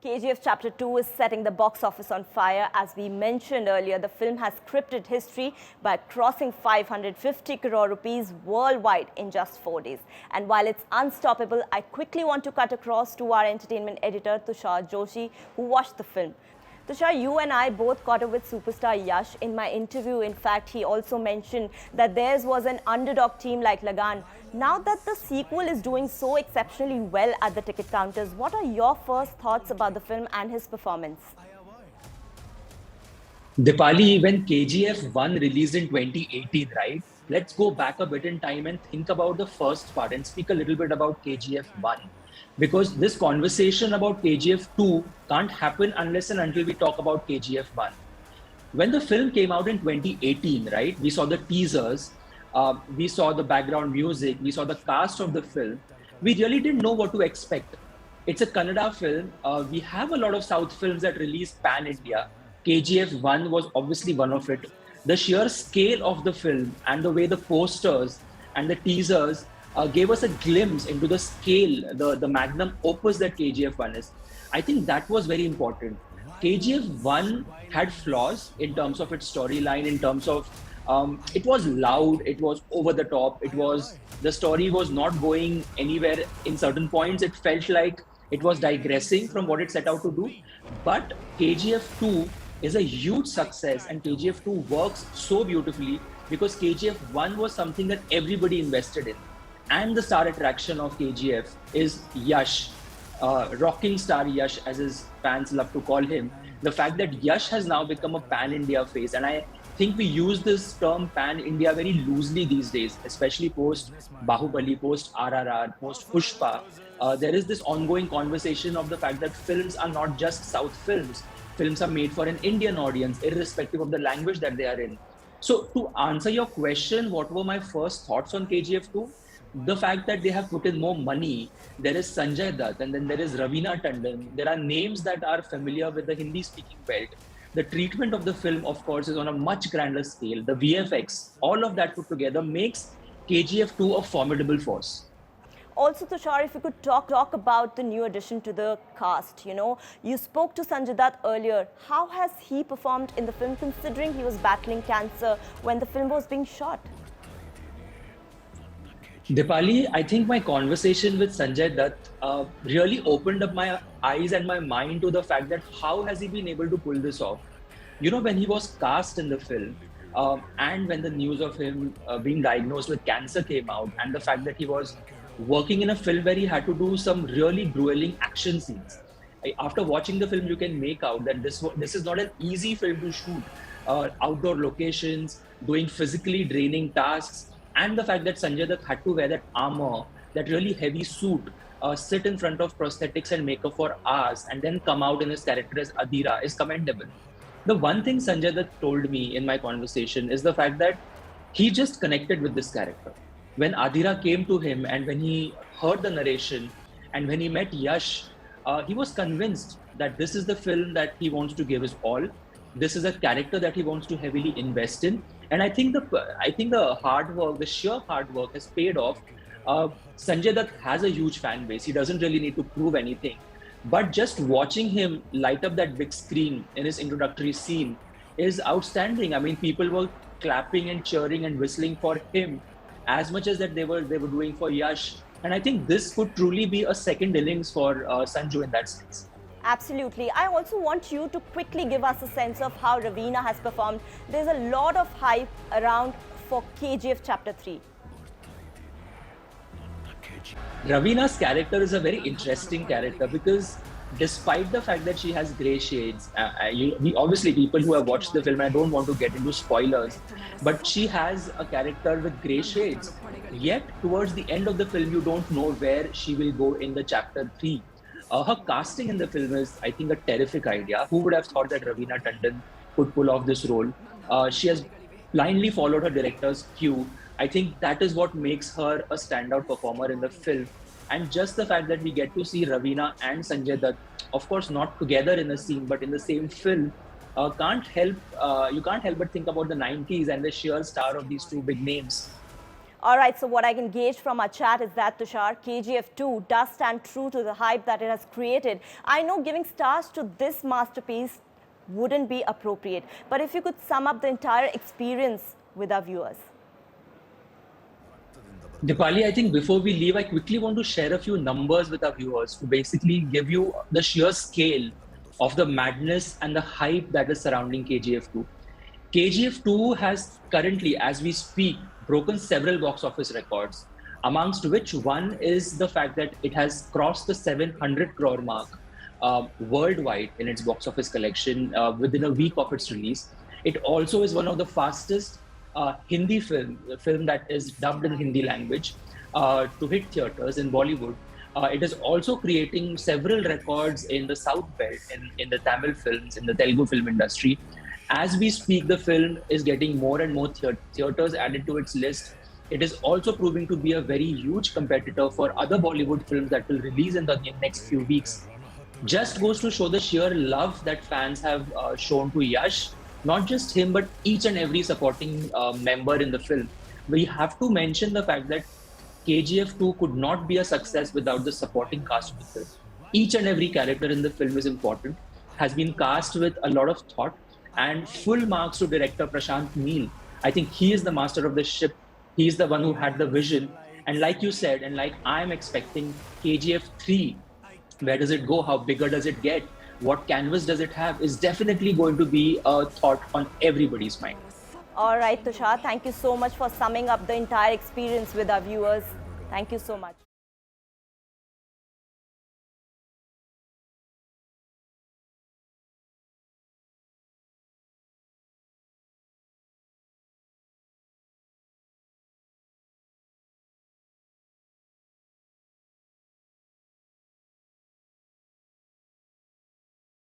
KGF Chapter 2 is setting the box office on fire. As we mentioned earlier, the film has scripted history by crossing 550 crore rupees worldwide in just 4 days. And while it's unstoppable, I quickly want to cut across to our entertainment editor, Tushar Joshi, who watched the film. Tushar, you and I both caught up with superstar Yash. In my interview, in fact, he also mentioned that theirs was an underdog team like Lagan. Now that the sequel is doing so exceptionally well at the ticket counters, what are your first thoughts about the film and his performance? Dipali, when KGF 1 released in 2018, right? Let's go back a bit in time and think about the first part and speak a little bit about KGF 1. Because this conversation about KGF 2 can't happen unless and until we talk about KGF 1. When the film came out in 2018, right, we saw the teasers, we saw the background music, we saw the cast of the film. We really didn't know what to expect. It's a Kannada film. We have a lot of South films that release pan India. KGF 1 was obviously one of it. The sheer scale of the film and the way the posters and the teasers gave us a glimpse into the scale, the magnum opus that KGF 1 is. I think that was very important. KGF 1 had flaws in terms of its storyline, in terms of it was loud, it was over the top, the story was not going anywhere. In certain points, it felt like it was digressing from what it set out to do. But KGF 2 is a huge success, and KGF 2 works so beautifully because KGF 1 was something that everybody invested in. And the star attraction of KGF is Yash, rocking star Yash, as his fans love to call him. The fact that Yash has now become a pan-India face, and I think we use this term pan-India very loosely these days, especially post Bahubali, post RRR, post Pushpa. There is this ongoing conversation of the fact that films are not just South films. Films are made for an Indian audience, irrespective of the language that they are in. So to answer your question, what were my first thoughts on KGF 2? The fact that they have put in more money. There is Sanjay Dutt, and then there is Raveena Tandon. There are names that are familiar with the Hindi-speaking belt. The treatment of the film, of course, is on a much grander scale. The VFX, all of that put together makes KGF 2 a formidable force. Also, Tushar, if you could talk about the new addition to the cast. You spoke to Sanjay Dutt earlier. How has he performed in the film, considering he was battling cancer when the film was being shot? Dipali, I think my conversation with Sanjay Dutt really opened up my eyes and my mind to the fact that how has he been able to pull this off? When he was cast in the film and when the news of him being diagnosed with cancer came out, and the fact that he was working in a film where he had to do some really grueling action scenes. After watching the film, you can make out that this is not an easy film to shoot. Outdoor locations, doing physically draining tasks, and the fact that Sanjay Dutt had to wear that armor, that really heavy suit, sit in front of prosthetics and makeup for hours, and then come out in his character as Adira is commendable. The one thing Sanjay Dutt told me in my conversation is the fact that he just connected with this character. When Adira came to him and when he heard the narration and when he met Yash, he was convinced that this is the film that he wants to give his all. This is a character that he wants to heavily invest in. And I think the hard work, the sheer hard work has paid off. Sanjay Dutt has a huge fan base. He doesn't really need to prove anything. But just watching him light up that big screen in his introductory scene is outstanding. I mean, people were clapping and cheering and whistling for him as much as that they were doing for Yash. And I think this could truly be a second innings for Sanju in that sense. Absolutely. I also want you to quickly give us a sense of how Raveena has performed. There's a lot of hype around for KGF Chapter 3. Raveena's character is a very interesting character because despite the fact that she has grey shades, obviously people who have watched the film, I don't want to get into spoilers, but she has a character with grey shades. Yet towards the end of the film, you don't know where she will go in the Chapter 3. Her casting in the film is, I think, a terrific idea. Who would have thought that Raveena Tandon could pull off this role? She has blindly followed her director's cue. I think that is what makes her a standout performer in the film. And just the fact that we get to see Raveena and Sanjay Dutt, of course, not together in a scene, but in the same film, you can't help but think about the 90s and the sheer star of these two big names. All right, so what I can gauge from our chat is that, Tushar, KGF 2 does stand true to the hype that it has created. I know giving stars to this masterpiece wouldn't be appropriate, but if you could sum up the entire experience with our viewers. Dipali, I think before we leave, I quickly want to share a few numbers with our viewers to basically give you the sheer scale of the madness and the hype that is surrounding KGF 2. KGF 2 has currently, as we speak, broken several box office records, amongst which one is the fact that it has crossed the 700 crore mark worldwide in its box office collection within a week of its release. It also is one of the fastest Hindi film that is dubbed in Hindi language to hit theaters in Bollywood. It is also creating several records in the South Belt, in the Tamil films, in the Telugu film industry. As we speak, the film is getting more and more theaters added to its list. It is also proving to be a very huge competitor for other Bollywood films that will release in the next few weeks. Just goes to show the sheer love that fans have shown to Yash, not just him, but each and every supporting member in the film. We have to mention the fact that KGF 2 could not be a success without the supporting cast of the film. Each and every character in the film is important, has been cast with a lot of thought, and full marks to director Prashant Neel. I think he is the master of the ship. He is the one who had the vision. And like you said, and like I'm expecting, KGF 3, where does it go? How bigger does it get? What canvas does it have? Is definitely going to be a thought on everybody's mind. All right, Tushar, thank you so much for summing up the entire experience with our viewers. Thank you so much.